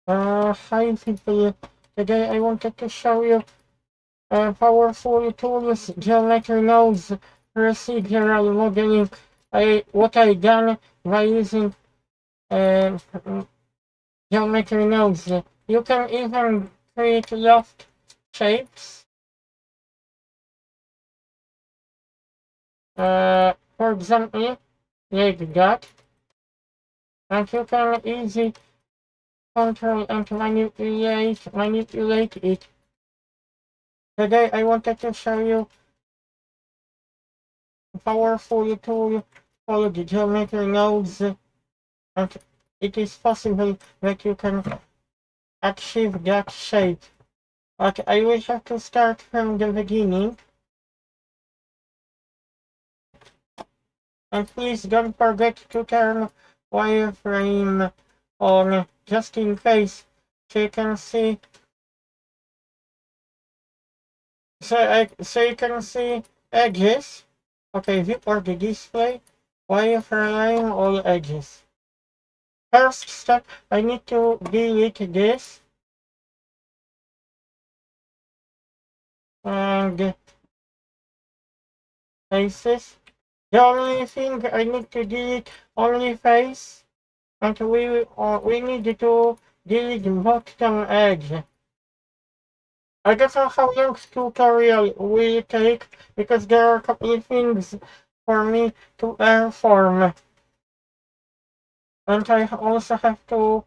Hi people, today I wanted to show you powerful tools, geometry nodes, procedural modeling. What I done by using uh, geometry nodes. You can even create loft shapes. For example, like that, and you can easily control and manipulate it. Today I wanted to show you powerful tool called geometry nodes, and it is possible that you can achieve that shape. But I will have to start from the beginning. And please don't forget to turn wireframe on just in case, so you can see so you can see edges. Okay, viewport the display, wireframe all edges. First step, I need to delete this and faces. The only thing I need to delete only face, and we need to delete bottom edge. I don't know how long tutorial will take because there are a couple of things for me to perform, and I also have to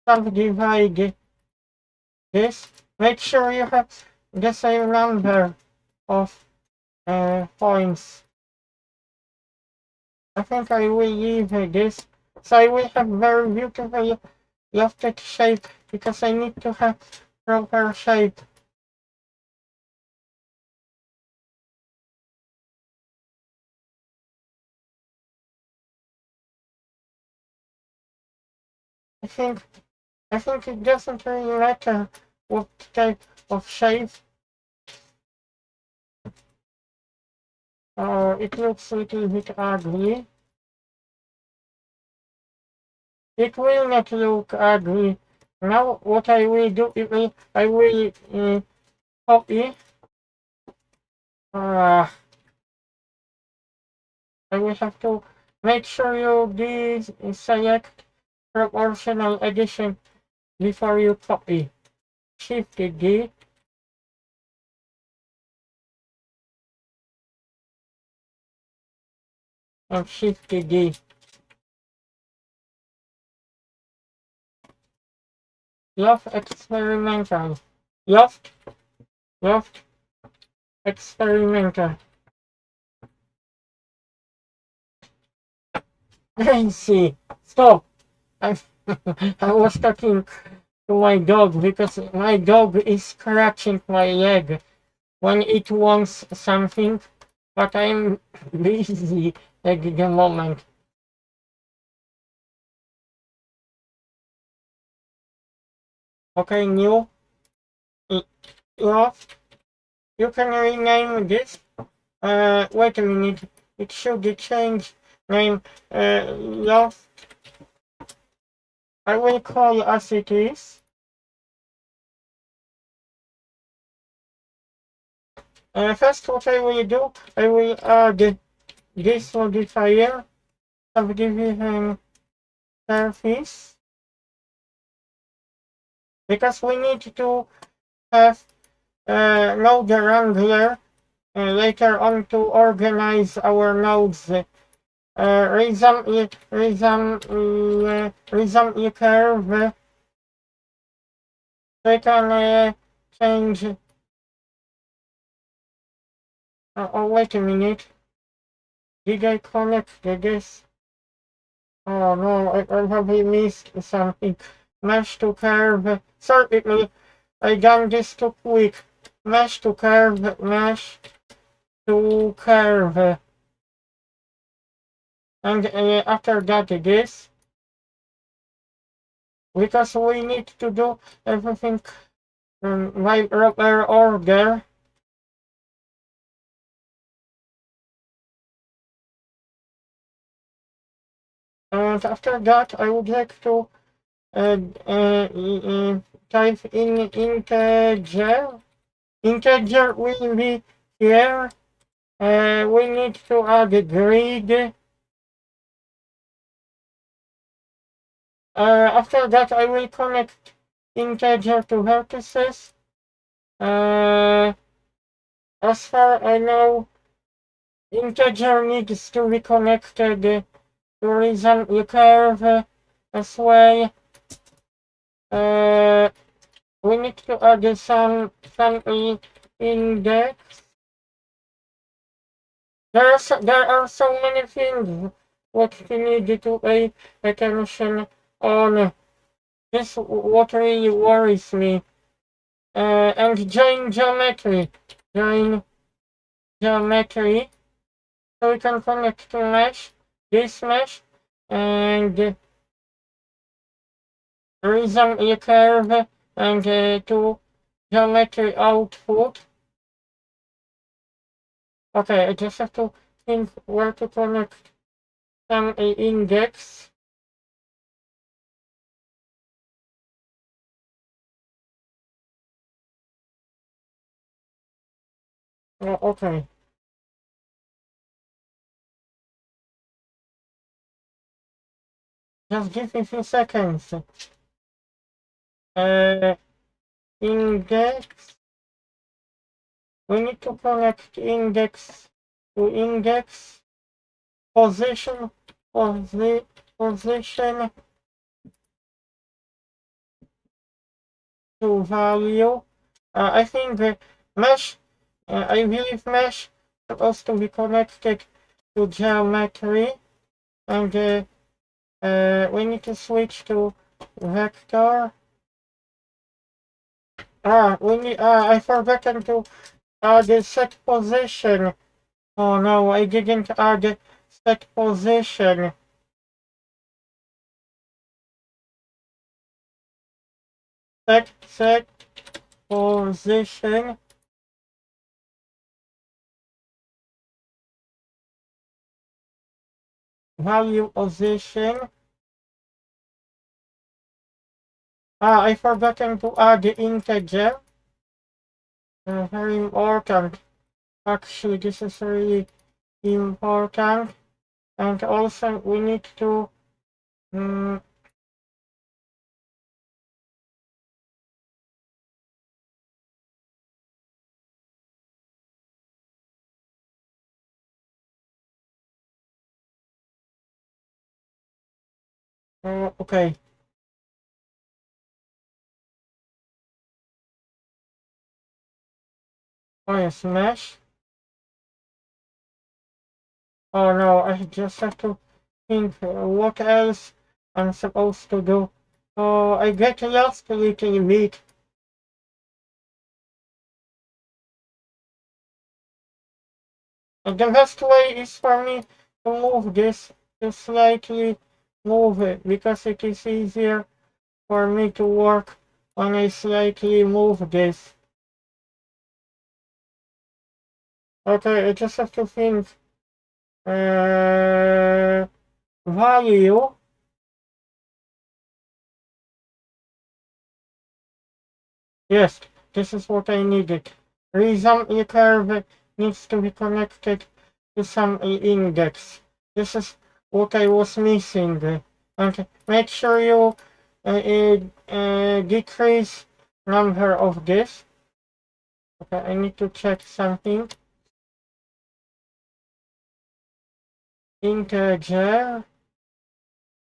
subdivide this. Make sure you have the same number of points. I think I will leave this, so I will have very beautiful lofted shape because I need to have proper shape. I think I think it doesn't really matter what type of shape. It looks a little bit ugly. It will not look ugly. Now what I will do, I will copy. Uh, I will have to make sure you select proportional addition before you copy. Shift D and Shift D. Loft experimental. Loft, loft experimental. I see. Stop. I, I was talking to my dog because my dog is scratching my leg when it wants something, but I'm busy at the moment. Okay, new loft. You can rename this. Wait a minute. It should change name. Loft. I will call as it is. First, what I will do, I will add this modifier, subdivision surface, because we need to have node wrangler later on to organize our nodes. Resume curve, so we can change. Oh, wait a minute. Did I connect this? Oh no, I probably missed something. Mesh to curve. Sorry, I done this too quick. Mesh to curve, mesh to curve. And after that this. Because we need to do everything by proper order. And after that I would like to type in integer. Integer will be here. We need to add a grid. After that, I will connect integer to vertices. As far I know, integer needs to be connected to horizontally curve as well. We need to add some index. There are so many things what we need to pay attention on. This what really worries me. And join geometry. Join geometry. So we can connect to mesh, this mesh, and horizontally curve, and to geometry output. Okay, I just have to think where to connect some index. Oh, okay. Just give me a few seconds. Index. We need to connect index to index. Position. Position to value. I think the mesh. I believe mesh supposed to be connected to geometry, and we need to switch to vector. I forgot to add the set position. Oh no, I didn't add set position. Set position. Value position. I forgot to add the integer. Very important. Actually, this is really important. And also we need to okay. Oh yes, mesh. Oh no, I just have to think what else I'm supposed to do. Oh, I get lost a little bit. And the best way is for me to move this, to slightly move it, because it is easier for me to work when I slightly move this. Okay, I just have to think value. Yes, this is what I needed. Horizontally curve needs to be connected to some index. This is what I was missing. And make sure you decrease number of this. Okay, I need to check something. Integer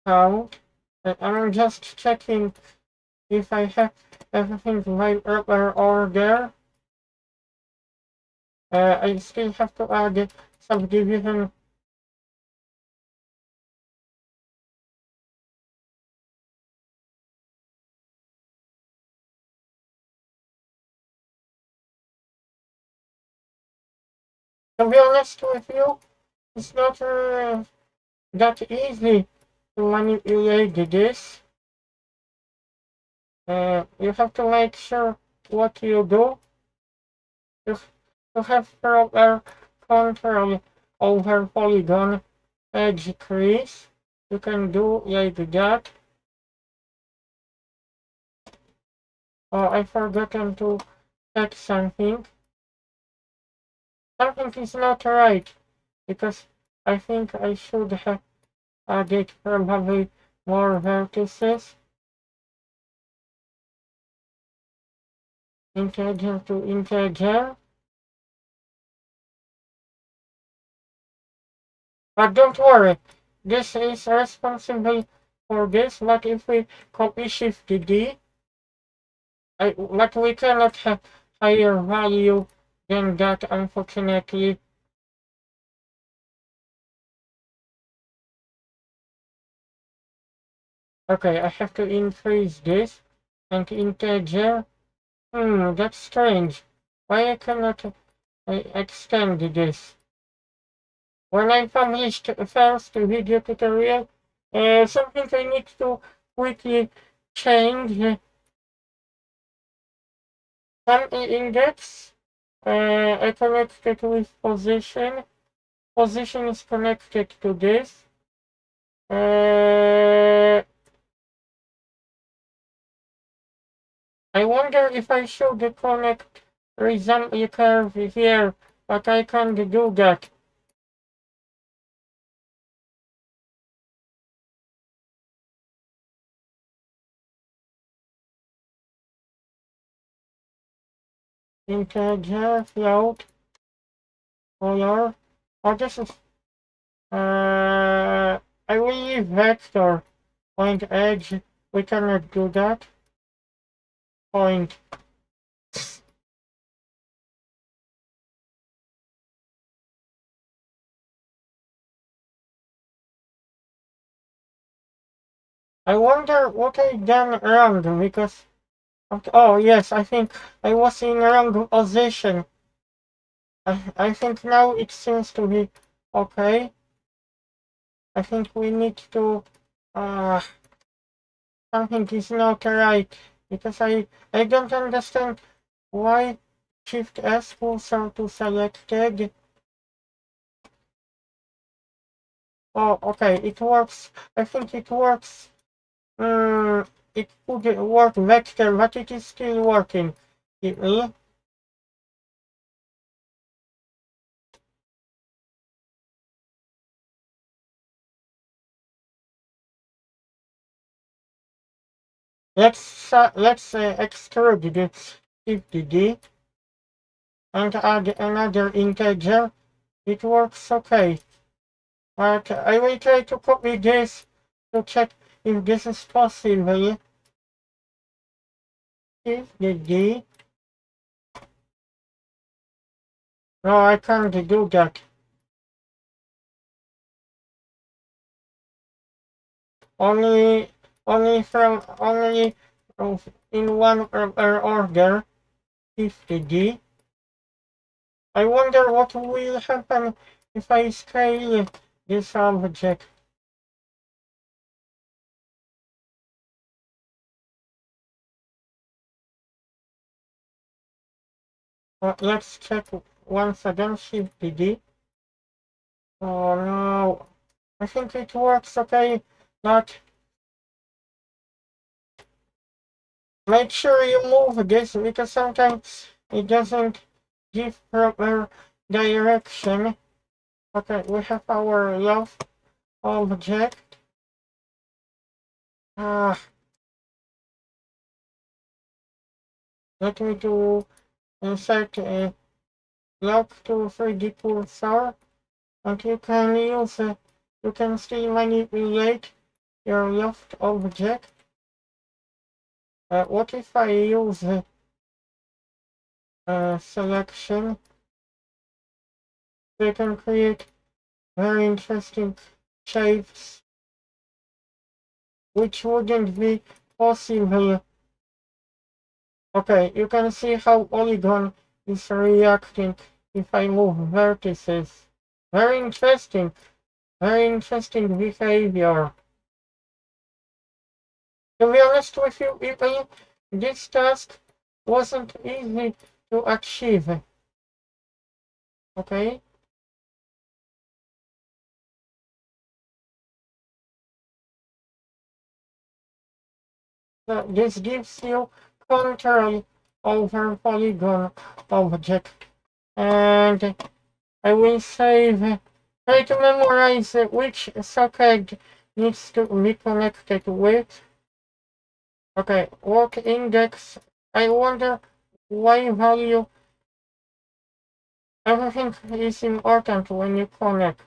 count. I'm just checking if I have everything in my proper order. I still have to add subdivision. To be honest with you, it's not that easy to manipulate this. You have to make sure what you do. You have proper control over polygon edge crease. You can do like that. Oh, I forgotten to check something. Something is not right, because I think I should have added probably more vertices. Integer to integer. But don't worry, this is responsible for this, but if we copy shift D, but we cannot have higher value than that, unfortunately. Okay, I have to increase this and integer. That's strange. Why I cannot extend this? When I published first video tutorial, something I need to quickly change. Some index I connected with position. Position is connected to this. I wonder if I should connect resemble curve here, but I can't do that. Integer, float, color. Oh, this is, I will leave vector, point edge, we cannot do that. Point. I wonder what I done wrong, because, oh yes, I think I was in wrong position. I think now it seems to be okay. I think we need to, uh, something is not right, because I don't understand why Shift S pulls out to selected. Oh, okay, it works. I think it works. It could work vector, but it is still working. Let's extrude this 50D and add another integer. It works okay. But I will try to copy this to check if this is possible. 50D. No, I can't do that. Only, only in one order. 50D. I wonder what will happen if I scale this object. Let's check once again, Shift D. Oh no, I think it works okay, but make sure you move this, because sometimes it doesn't give proper direction. Okay, we have our Loft object. Ah, let me do insert a lock to 3D cursor, and you can use you can still manipulate your Loft object. What if I use selection? They can create very interesting shapes, which wouldn't be possible. Okay, you can see how polygon is reacting if I move vertices. Very interesting behavior. To be honest with you people, this task wasn't easy to achieve. Okay? So this gives you control over polygon object, and I will save. Try to memorize which socket needs to be connected with. Okay, work index. I wonder why value. Everything is important when you connect.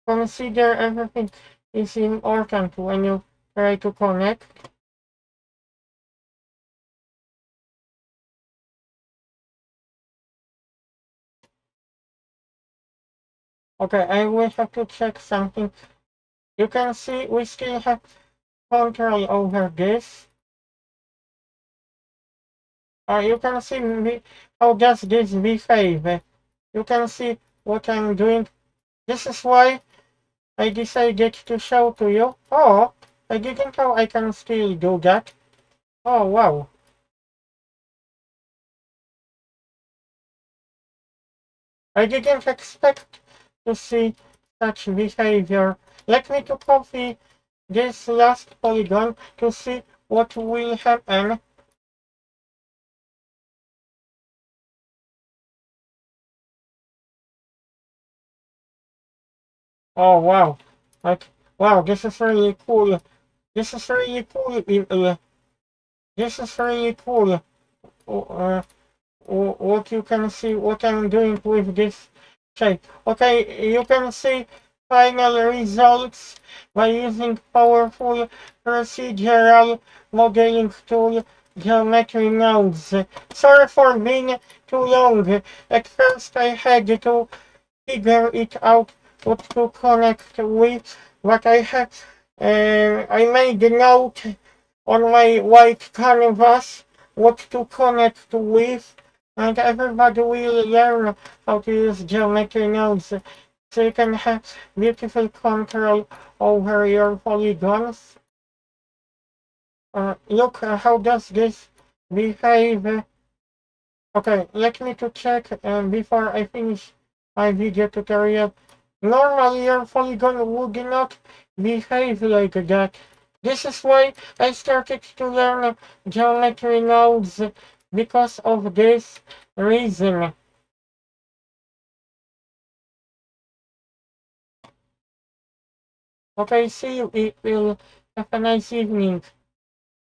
Consider everything is important when you try to connect. Okay, I will have to check something. You can see we still have control over this. You can see me, how does this behave. You can see what I'm doing. This is why I decided to show to you. Oh, I didn't know I can still do that. Oh, wow. I didn't expect to see such behavior. Let me to copy this last polygon to see what will happen. Oh, wow. Like, wow, this is really cool. This is really cool. This is really cool. Uh, what you can see, what I'm doing with this shape. Okay, you can see final results by using powerful procedural modeling tool, geometry nodes. Sorry for being too long. At first I had to figure it out what to connect with, but I made a note on my white canvas what to connect with, and everybody will learn how to use geometry nodes so you can have beautiful control over your polygons. Look, how does this behave? Okay, let me to check before I finish my video tutorial. Normally your polygon would not behave like that. This is why I started to learn geometry nodes because of this reason. Okay, see you. It will have a nice evening.